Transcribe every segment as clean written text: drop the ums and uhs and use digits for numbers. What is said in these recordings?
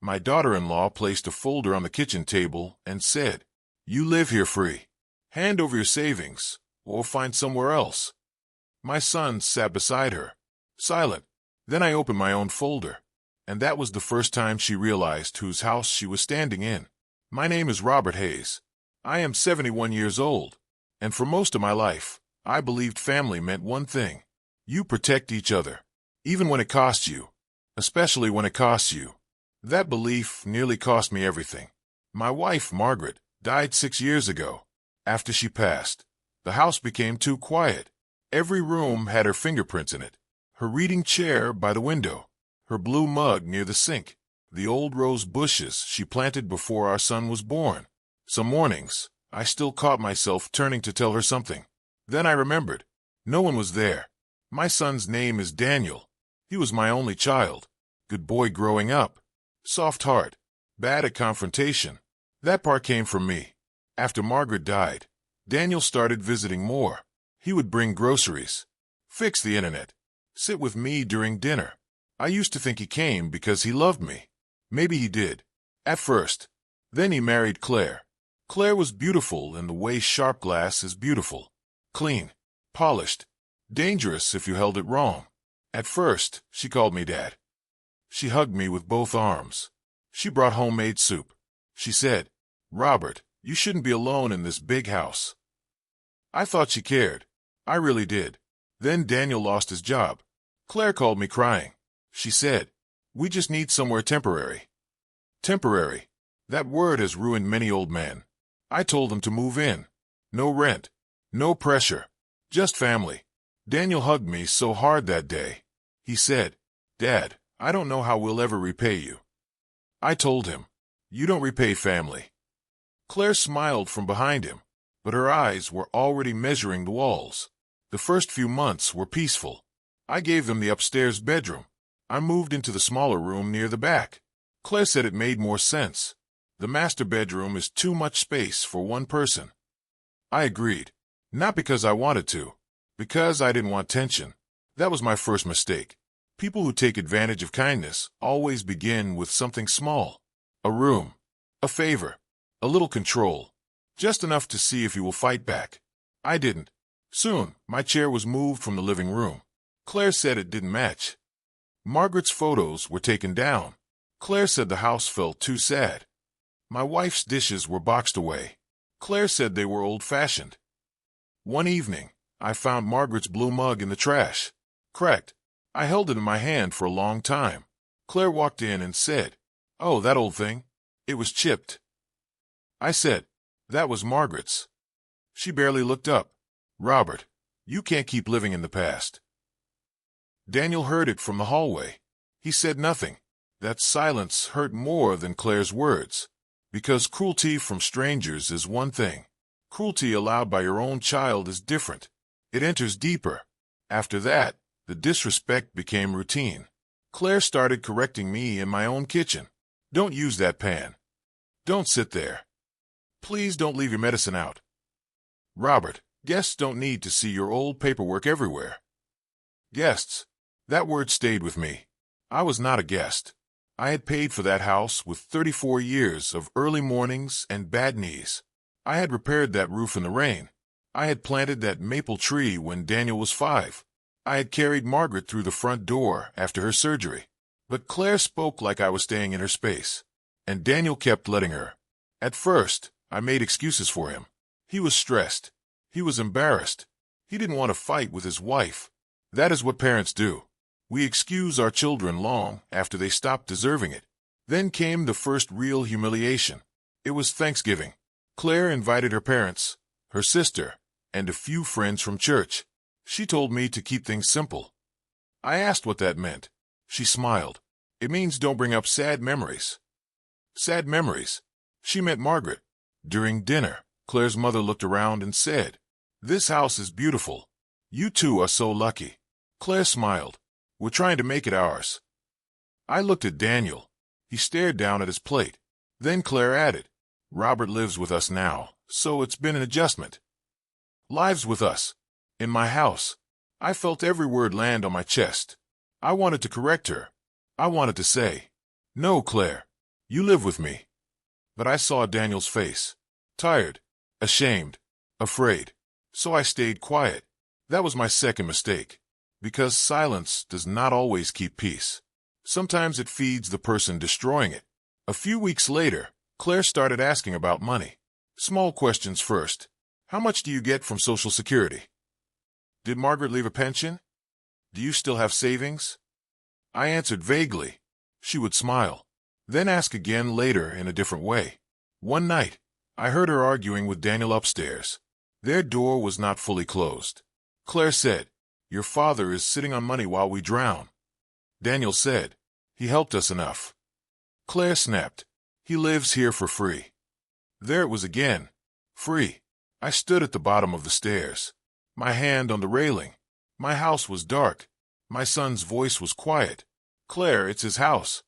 My daughter-in-law placed a folder on the kitchen table and said, "You live here free. Hand over your savings, or find somewhere else." My son sat beside her, silent. Then I opened my own folder, and that was the first time she realized whose house she was standing in. My name is Robert Hayes. I am 71 years old, and for most of my life, I believed family meant one thing. You protect each other, even when it costs you, especially when it costs you. That belief nearly cost me everything. My wife, Margaret, died 6 years ago. After she passed, the house became too quiet. Every room had her fingerprints in it. Her reading chair by the window, her blue mug near the sink, the old rose bushes she planted before our son was born. Some mornings, I still caught myself turning to tell her something. Then I remembered. No one was there. My son's name is Daniel. He was my only child. Good boy growing up. Soft heart. Bad at confrontation. That part came from me. After Margaret died, Daniel started visiting more. He would bring groceries, fix the internet, sit with me during dinner. I used to think he came because he loved me. Maybe he did, at first. Then he married Claire. Claire was beautiful in the way sharp glass is beautiful. Clean, polished, dangerous if you held it wrong. At first, she called me Dad. She hugged me with both arms. She brought homemade soup. She said, "Robert, you shouldn't be alone in this big house." I thought she cared. I really did. Then Daniel lost his job. Claire called me crying. She said, "We just need somewhere temporary." Temporary. That word has ruined many old men. I told them to move in. No rent. No pressure. Just family. Daniel hugged me so hard that day. He said, "Dad, I don't know how we'll ever repay you." I told him, "You don't repay family." Claire smiled from behind him, but her eyes were already measuring the walls. The first few months were peaceful. I gave them the upstairs bedroom. I moved into the smaller room near the back. Claire said it made more sense. The master bedroom is too much space for one person. I agreed. Not because I wanted to, because I didn't want tension. That was my first mistake. People who take advantage of kindness always begin with something small. A room, a favor, a little control, just enough to see if you will fight back. I didn't. Soon, my chair was moved from the living room. Claire said it didn't match. Margaret's photos were taken down. Claire said the house felt too sad. My wife's dishes were boxed away. Claire said they were old-fashioned. One evening, I found Margaret's blue mug in the trash. Cracked. I held it in my hand for a long time. Claire walked in and said, "Oh, that old thing. It was chipped." I said, "That was Margaret's." She barely looked up. "Robert, you can't keep living in the past." Daniel heard it from the hallway. He said nothing. That silence hurt more than Claire's words. Because cruelty from strangers is one thing. Cruelty allowed by your own child is different. It enters deeper. After that, the disrespect became routine. Claire started correcting me in my own kitchen. "Don't use that pan. Don't sit there. Please don't leave your medicine out. Robert, guests don't need to see your old paperwork everywhere." Guests. That word stayed with me. I was not a guest. I had paid for that house with 34 years of early mornings and bad knees. I had repaired that roof in the rain. I had planted that maple tree when Daniel was 5. I had carried Margaret through the front door after her surgery. But Claire spoke like I was staying in her space. And Daniel kept letting her. At first, I made excuses for him. He was stressed. He was embarrassed. He didn't want to fight with his wife. That is what parents do. We excuse our children long after they stop deserving it. Then came the first real humiliation. It was Thanksgiving. Claire invited her parents, her sister, and a few friends from church. She told me to keep things simple. I asked what that meant. She smiled. "It means don't bring up sad memories." Sad memories. She meant Margaret. During dinner, Claire's mother looked around and said, "This house is beautiful. You two are so lucky." Claire smiled. "We're trying to make it ours." I looked at Daniel. He stared down at his plate. Then Claire added, "Robert lives with us now, so it's been an adjustment." Lives with us. In my house. I felt every word land on my chest. I wanted to correct her. I wanted to say, "No, Claire. You live with me. But I saw Daniel's face. Tired, ashamed, afraid. So I stayed quiet. That was my second mistake. Because silence does not always keep peace. Sometimes it feeds the person destroying it. A few weeks later, Claire started asking about money. Small questions first. How much do you get from Social Security? Did Margaret leave a pension? Do you still have savings? I answered vaguely. She would smile, then ask again later in a different way. One night, I heard her arguing with Daniel upstairs. Their door was not fully closed. Claire said, "Your father is sitting on money while we drown." Daniel said, "He helped us enough." Claire snapped, "He lives here for free." There it was again. Free. I stood at the bottom of the stairs, my hand on the railing. My house was dark. My son's voice was quiet. "Claire, it's his house."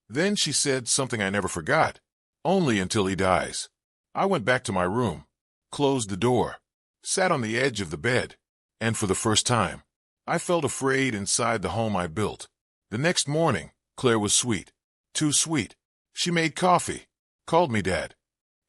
Then she said something I never forgot. "Only until he dies." I went back to my room, closed the door, sat on the edge of the bed, and for the first time, I felt afraid inside the home I built. The next morning, Claire was sweet. Too sweet. She made coffee, called me Dad,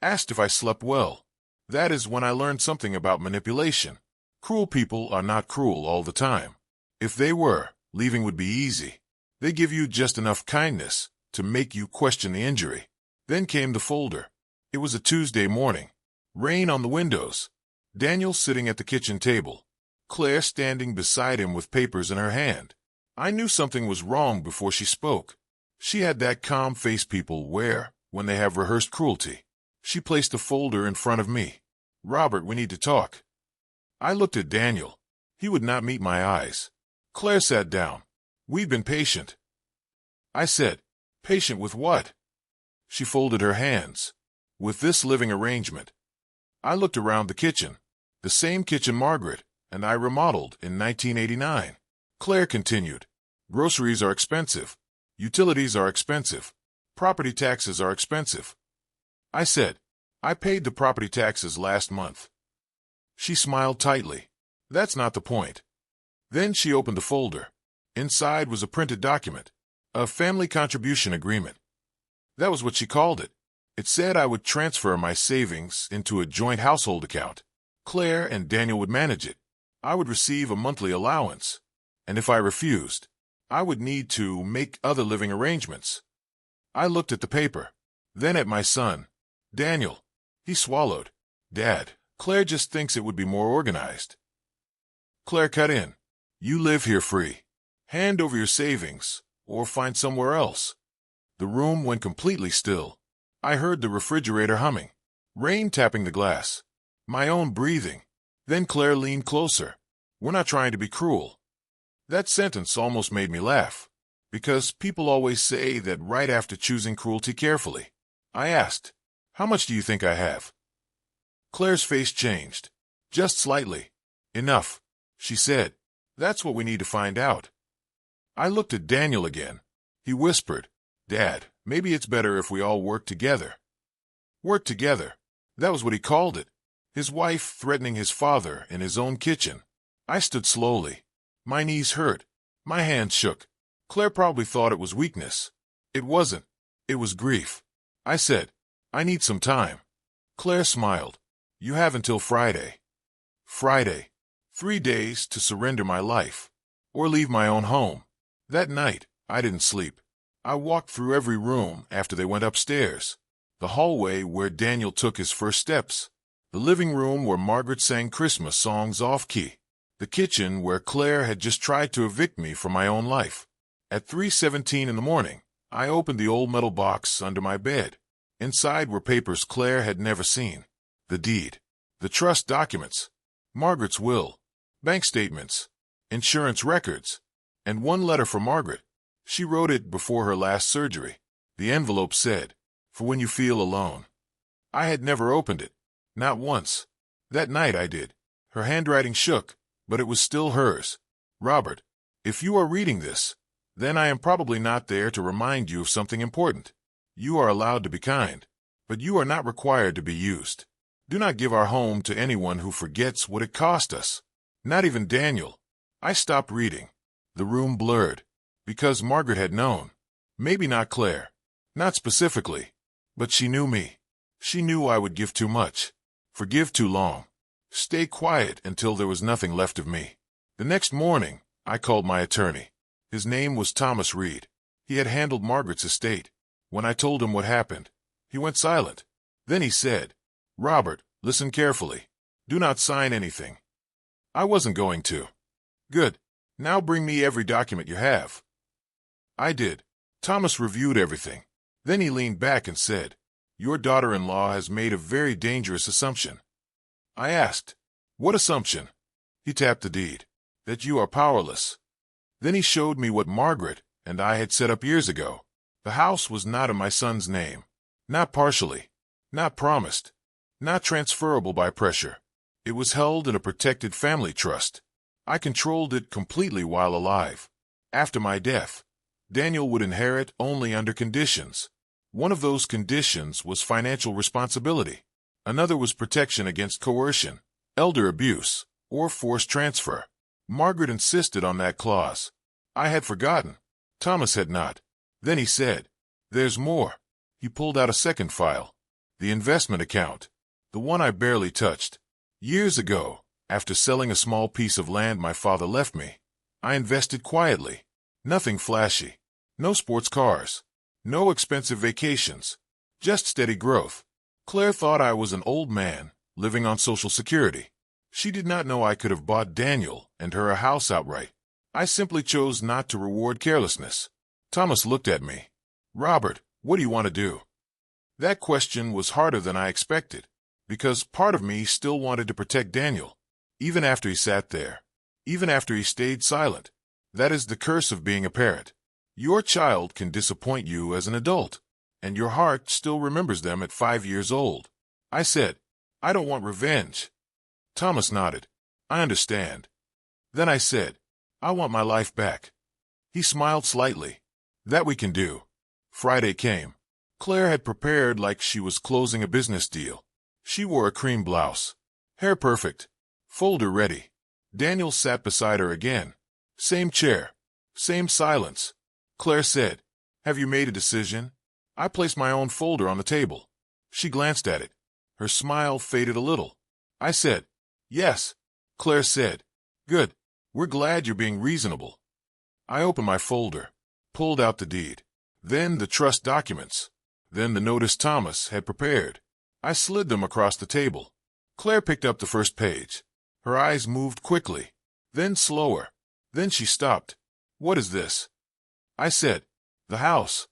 asked if I slept well. That is when I learned something about manipulation. Cruel people are not cruel all the time. If they were, leaving would be easy. They give you just enough kindness to make you question the injury. Then came the folder. It was a Tuesday morning. Rain on the windows. Daniel sitting at the kitchen table. Claire standing beside him with papers in her hand. I knew something was wrong before she spoke. She had that calm face people wear when they have rehearsed cruelty. She placed the folder in front of me. "Robert, we need to talk." I looked at Daniel. He would not meet my eyes. Claire sat down. "We've been patient." I said, "Patient with what?" She folded her hands. "With this living arrangement." I looked around the kitchen. The same kitchen Margaret and I remodeled in 1989. Claire continued, "Groceries are expensive. Utilities are expensive. Property taxes are expensive." I said, "I paid the property taxes last month." She smiled tightly. "That's not the point." Then she opened the folder. Inside was a printed document, a family contribution agreement. That was what she called it. It said I would transfer my savings into a joint household account. Claire and Daniel would manage it. I would receive a monthly allowance. And if I refused, I would need to make other living arrangements. I looked at the paper, then at my son, Daniel. He swallowed. "Dad, Claire just thinks it would be more organized." Claire cut in. "You live here free. Hand over your savings, or find somewhere else." The room went completely still. I heard the refrigerator humming, rain tapping the glass, my own breathing. Then Claire leaned closer. "We're not trying to be cruel." That sentence almost made me laugh, because people always say that right after choosing cruelty carefully. I asked, "How much do you think I have?" Claire's face changed, just slightly. "Enough," she said. "That's what we need to find out." I looked at Daniel again. He whispered, "Dad, maybe it's better if we all work together." Work together. That was what he called it. His wife threatening his father in his own kitchen. I stood slowly. My knees hurt. My hands shook. Claire probably thought it was weakness. It wasn't. It was grief. I said, "I need some time." Claire smiled. "You have until Friday." Friday. 3 days to surrender my life. Or leave my own home. That night, I didn't sleep. I walked through every room after they went upstairs. The hallway where Daniel took his first steps. The living room where Margaret sang Christmas songs off-key. The kitchen where Claire had just tried to evict me from my own life. At 3:17 in the morning, I opened the old metal box under my bed. Inside were papers Claire had never seen. The deed, the trust documents, Margaret's will, bank statements, insurance records, and one letter from Margaret. She wrote it before her last surgery. The envelope said, "For when you feel alone." I had never opened it. Not once. That night I did. Her handwriting shook, but it was still hers. "Robert, if you are reading this, then I am probably not there to remind you of something important. You are allowed to be kind, but you are not required to be used. Do not give our home to anyone who forgets what it cost us. Not even Daniel." I stopped reading. The room blurred. Because Margaret had known. Maybe not Claire. Not specifically, but she knew me. She knew I would give too much, forgive too long, stay quiet until there was nothing left of me. The next morning, I called my attorney. His name was Thomas Reed. He had handled Margaret's estate. When I told him what happened, he went silent. Then he said, "Robert, listen carefully. Do not sign anything." I wasn't going to. "Good. Now bring me every document you have." I did. Thomas reviewed everything. Then he leaned back and said, "Your daughter-in-law has made a very dangerous assumption." I asked, "What assumption?" He tapped the deed. "That you are powerless." Then he showed me what Margaret and I had set up years ago. The house was not in my son's name. Not partially. Not promised. Not transferable by pressure. It was held in a protected family trust. I controlled it completely while alive. After my death, Daniel would inherit only under conditions. One of those conditions was financial responsibility. Another was protection against coercion, elder abuse, or forced transfer. Margaret insisted on that clause. I had forgotten. Thomas had not. Then he said, "There's more." He pulled out a second file. The investment account. The one I barely touched. Years ago, after selling a small piece of land my father left me, I invested quietly. Nothing flashy. No sports cars. No expensive vacations. Just steady growth. Claire thought I was an old man, living on Social Security. She did not know I could have bought Daniel and her a house outright. I simply chose not to reward carelessness. Thomas looked at me. "Robert, what do you want to do?" That question was harder than I expected, because part of me still wanted to protect Daniel, even after he sat there, even after he stayed silent. That is the curse of being a parent. Your child can disappoint you as an adult, and your heart still remembers them at 5 years old. I said, "I don't want revenge." Thomas nodded. "I understand." Then I said, "I want my life back." He smiled slightly. "That we can do." Friday came. Claire had prepared like she was closing a business deal. She wore a cream blouse. Hair perfect. Folder ready. Daniel sat beside her again. Same chair. Same silence. Claire said, "Have you made a decision?" I placed my own folder on the table. She glanced at it. Her smile faded a little. I said, "Yes." Claire said, "Good. We're glad you're being reasonable." I opened my folder, pulled out the deed, then the trust documents, then the notice Thomas had prepared. I slid them across the table. Claire picked up the first page. Her eyes moved quickly, then slower. Then she stopped. "What is this?" I said, "The house."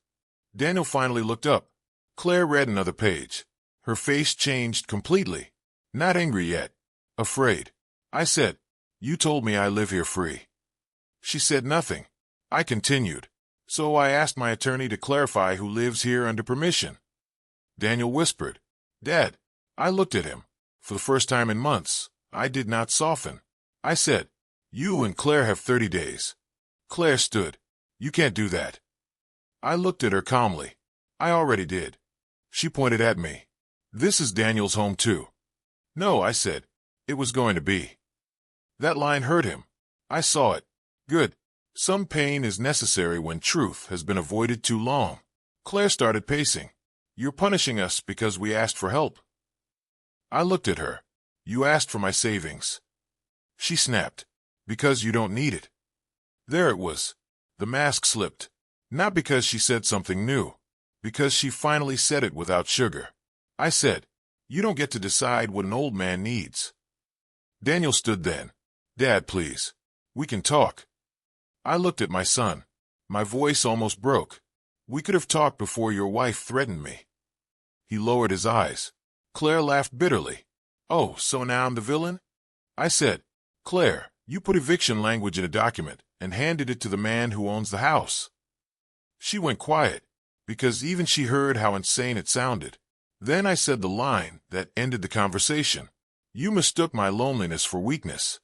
Daniel finally looked up. Claire read another page. Her face changed completely. Not angry yet. Afraid. I said, "You told me I live here free." She said nothing. I continued. "So I asked my attorney to clarify who lives here under permission." Daniel whispered, "Dad." I looked at him. For the first time in months, I did not soften. I said, "You and Claire have 30 days. Claire stood. "You can't do that." I looked at her calmly. "I already did." She pointed at me. "This is Daniel's home too." "No," I said. "It was going to be." That line hurt him. I saw it. Good. Some pain is necessary when truth has been avoided too long. Claire started pacing. "You're punishing us because we asked for help." I looked at her. "You asked for my savings." She snapped. "Because you don't need it." There it was. The mask slipped. Not because she said something new. Because she finally said it without sugar. I said, "You don't get to decide what an old man needs." Daniel stood then. "Dad, please. We can talk." I looked at my son. My voice almost broke. "We could have talked before your wife threatened me." He lowered his eyes. Claire laughed bitterly. "Oh, so now I'm the villain?" I said, "Claire, you put eviction language in a document and handed it to the man who owns the house." She went quiet, because even she heard how insane it sounded. Then I said the line that ended the conversation. "You mistook my loneliness for weakness."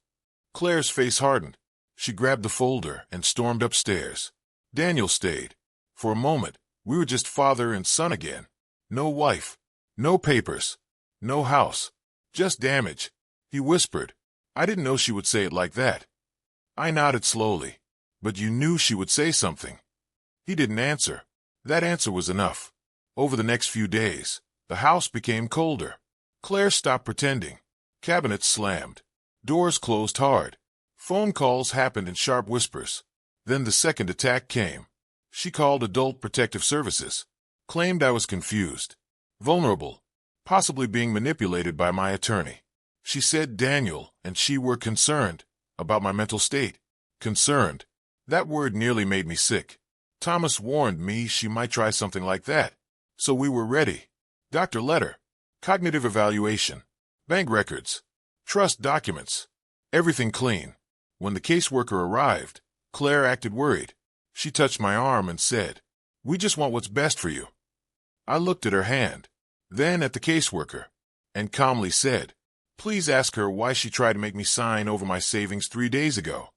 Claire's face hardened. She grabbed the folder and stormed upstairs. Daniel stayed. For a moment, we were just father and son again. No wife. No papers. No house. Just damage. He whispered. "I didn't know she would say it like that." I nodded slowly. "But you knew she would say something." He didn't answer. That answer was enough. Over the next few days, the house became colder. Claire stopped pretending. Cabinets slammed. Doors closed hard. Phone calls happened in sharp whispers. Then the second attack came. She called Adult Protective Services. Claimed I was confused, vulnerable, possibly being manipulated by my attorney. She said Daniel and she were concerned about my mental state. Concerned. That word nearly made me sick. Thomas warned me she might try something like that. So we were ready. Doctor letter, cognitive evaluation, bank records, trust documents, everything clean. When the caseworker arrived, Claire acted worried. She touched my arm and said, "We just want what's best for you." I looked at her hand, then at the caseworker, and calmly said, "Please ask her why she tried to make me sign over my savings 3 days ago."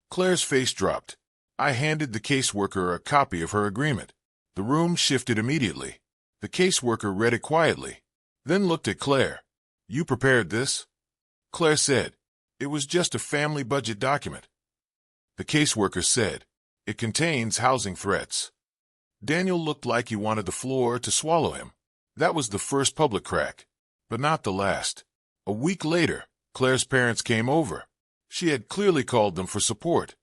Claire's face dropped. I handed the caseworker a copy of her agreement. The room shifted immediately. The caseworker read it quietly, then looked at Claire. "You prepared this?" Claire said, "It was just a family budget document." The caseworker said, "It contains housing threats." Daniel looked like he wanted the floor to swallow him. That was the first public crack, but not the last. A week later, Claire's parents came over. She had clearly called them for support.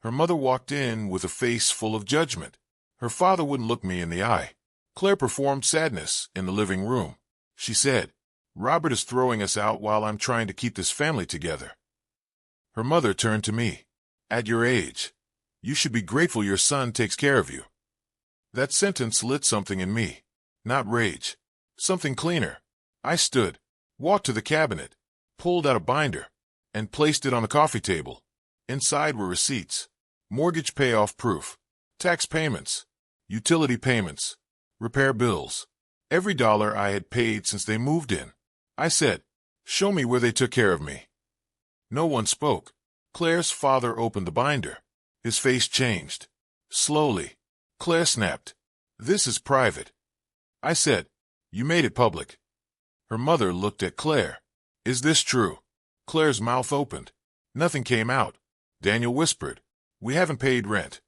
Her mother walked in with a face full of judgment. Her father wouldn't look me in the eye. Claire performed sadness in the living room. She said, "Robert is throwing us out while I'm trying to keep this family together." Her mother turned to me. "At your age, you should be grateful your son takes care of you." That sentence lit something in me. Not rage. Something cleaner. I stood, walked to the cabinet, pulled out a binder, and placed it on the coffee table. Inside were receipts, mortgage payoff proof, tax payments, utility payments, repair bills, every dollar I had paid since they moved in. I said, "Show me where they took care of me." No one spoke. Claire's father opened the binder. His face changed. Slowly. Claire snapped, "This is private." I said, "You made it public." Her mother looked at Claire. "Is this true?" Claire's mouth opened. Nothing came out. Daniel whispered, "We haven't paid rent."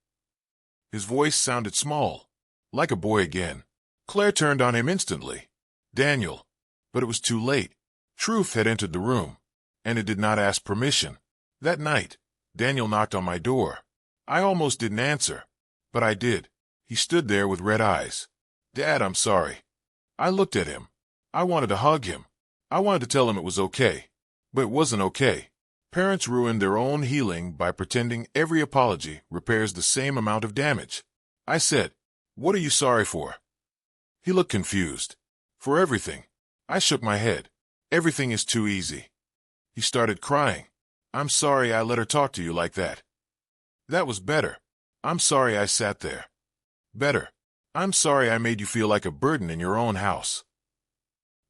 His voice sounded small, like a boy again. Claire turned on him instantly. "Daniel." But it was too late. Truth had entered the room, and it did not ask permission. That night, Daniel knocked on my door. I almost didn't answer, but I did. He stood there with red eyes. "Dad, I'm sorry." I looked at him. I wanted to hug him. I wanted to tell him it was okay. But it wasn't okay. Parents ruin their own healing by pretending every apology repairs the same amount of damage. I said, "What are you sorry for?" He looked confused. "For everything." I shook my head. "Everything is too easy." He started crying. "I'm sorry I let her talk to you like that." That was better. "I'm sorry I sat there." Better. "I'm sorry I made you feel like a burden in your own house."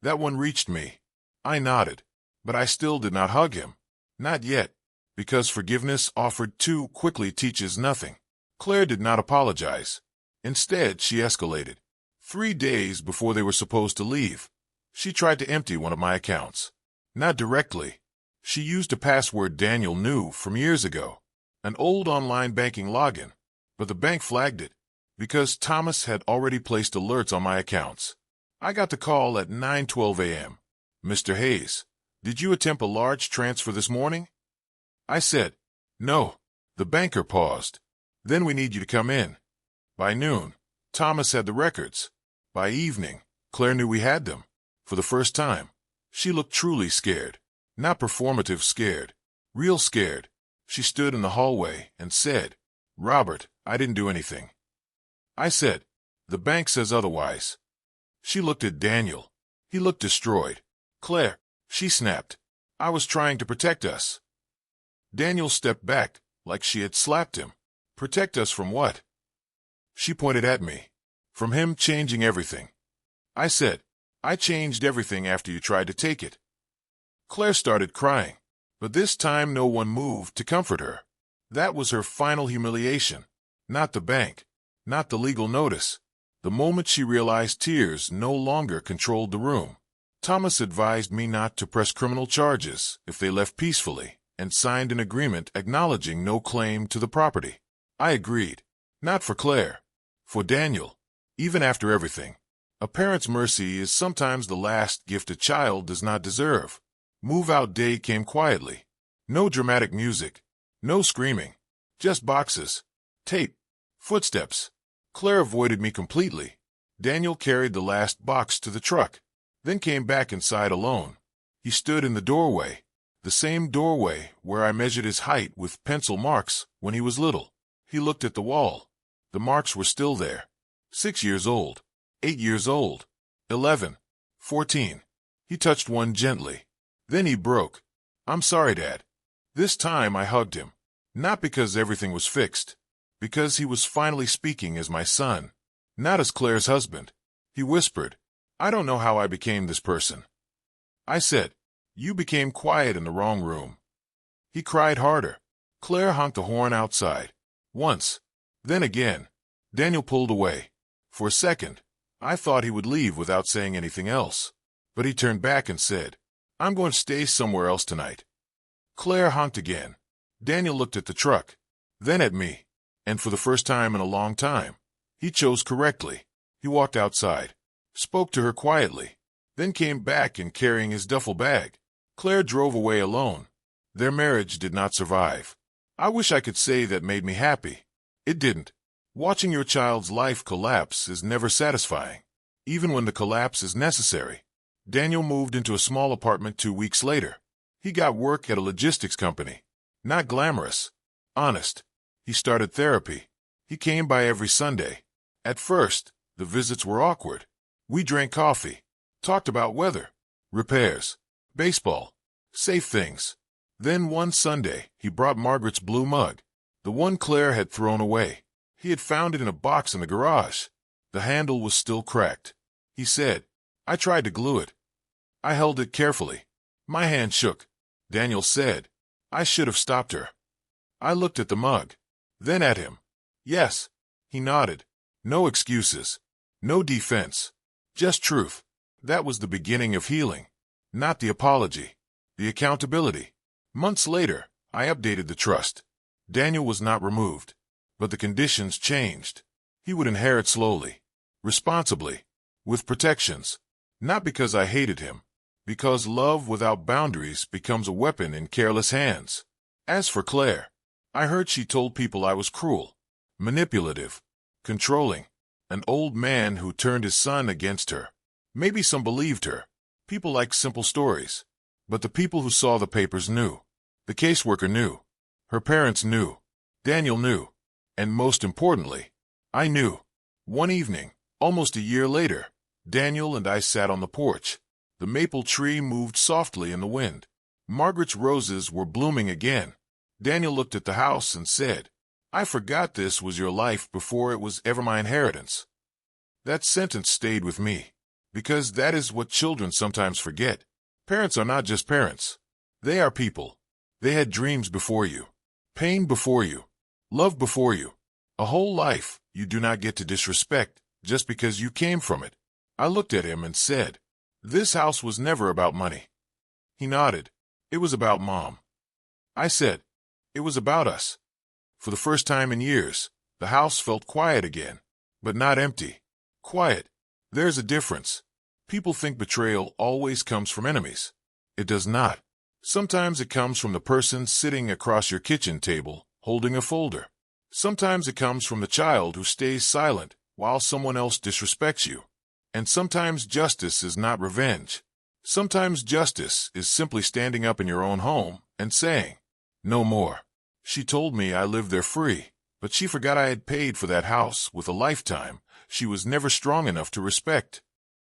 That one reached me. I nodded, but I still did not hug him. Not yet, because forgiveness offered too quickly teaches nothing. Claire did not apologize. Instead, she escalated. 3 days before they were supposed to leave, she tried to empty one of my accounts. Not directly. She used a password Daniel knew from years ago, an old online banking login, but the bank flagged it because Thomas had already placed alerts on my accounts. I got the call at 9:12 a.m. "Mr. Hayes, did you attempt a large transfer this morning?" I said, "No." The banker paused. "Then we need you to come in." By noon, Thomas had the records. By evening, Claire knew we had them. For the first time, she looked truly scared. Not performative scared. Real scared. She stood in the hallway and said, "Robert, I didn't do anything." I said, "The bank says otherwise." She looked at Daniel. He looked destroyed. "Claire," she snapped, "I was trying to protect us." Daniel stepped back, like she had slapped him. "Protect us from what?" She pointed at me. "From him changing everything." I said, "I changed everything after you tried to take it." Claire started crying, but this time no one moved to comfort her. That was her final humiliation. Not the bank, not the legal notice. The moment she realized tears no longer controlled the room. Thomas advised me not to press criminal charges if they left peacefully, and signed an agreement acknowledging no claim to the property. I agreed. Not for Claire. For Daniel. Even after everything, a parent's mercy is sometimes the last gift a child does not deserve. Move-out day came quietly. No dramatic music, no screaming, just boxes, tape, footsteps. Claire avoided me completely. Daniel carried the last box to the truck, then came back inside alone. He stood in the doorway, the same doorway where I measured his height with pencil marks when he was little. He looked at the wall. The marks were still there. 6 years old, 8 years old, 11, 14. He touched one gently. Then he broke. "I'm sorry, Dad." This time I hugged him, not because everything was fixed, because he was finally speaking as my son, not as Claire's husband. He whispered, "I don't know how I became this person." I said, "You became quiet in the wrong room." He cried harder. Claire honked the horn outside. Once. Then again. Daniel pulled away. For a second, I thought he would leave without saying anything else. But he turned back and said, "I'm going to stay somewhere else tonight." Claire honked again. Daniel looked at the truck, then at me, and for the first time in a long time, he chose correctly. He walked outside, spoke to her quietly, then came back and carrying his duffel bag. Claire drove away alone. Their marriage did not survive. I wish I could say that made me happy. It didn't. Watching your child's life collapse is never satisfying, even when the collapse is necessary. Daniel moved into a small apartment 2 weeks later. He got work at a logistics company. Not glamorous. Honest. He started therapy. He came by every Sunday. At first, the visits were awkward. We drank coffee, talked about weather, repairs, baseball, safe things. Then one Sunday, he brought Margaret's blue mug, the one Claire had thrown away. He had found it in a box in the garage. The handle was still cracked. He said, "I tried to glue it." I held it carefully. My hand shook. Daniel said, "I should have stopped her." I looked at the mug, then at him. "Yes." He nodded. No excuses. No defense. Just truth. That was the beginning of healing. Not the apology. The accountability. Months later, I updated the trust. Daniel was not removed, but the conditions changed. He would inherit slowly, responsibly, with protections. Not because I hated him, because love without boundaries becomes a weapon in careless hands. As for Claire, I heard she told people I was cruel, manipulative, controlling, an old man who turned his son against her. Maybe some believed her. People like simple stories. But the people who saw the papers knew. The caseworker knew. Her parents knew. Daniel knew. And most importantly, I knew. One evening, almost a year later, Daniel and I sat on the porch. The maple tree moved softly in the wind. Margaret's roses were blooming again. Daniel looked at the house and said, "I forgot this was your life before it was ever my inheritance." That sentence stayed with me, because that is what children sometimes forget. Parents are not just parents. They are people. They had dreams before you, pain before you, love before you, a whole life you do not get to disrespect just because you came from it. I looked at him and said, "This house was never about money." He nodded. "It was about Mom." I said, "It was about us." For the first time in years, the house felt quiet again, but not empty. Quiet. There's a difference. People think betrayal always comes from enemies. It does not. Sometimes it comes from the person sitting across your kitchen table, holding a folder. Sometimes it comes from the child who stays silent while someone else disrespects you. And sometimes justice is not revenge. Sometimes justice is simply standing up in your own home and saying, "No more." She told me I lived there free, but she forgot I had paid for that house with a lifetime she was never strong enough to respect.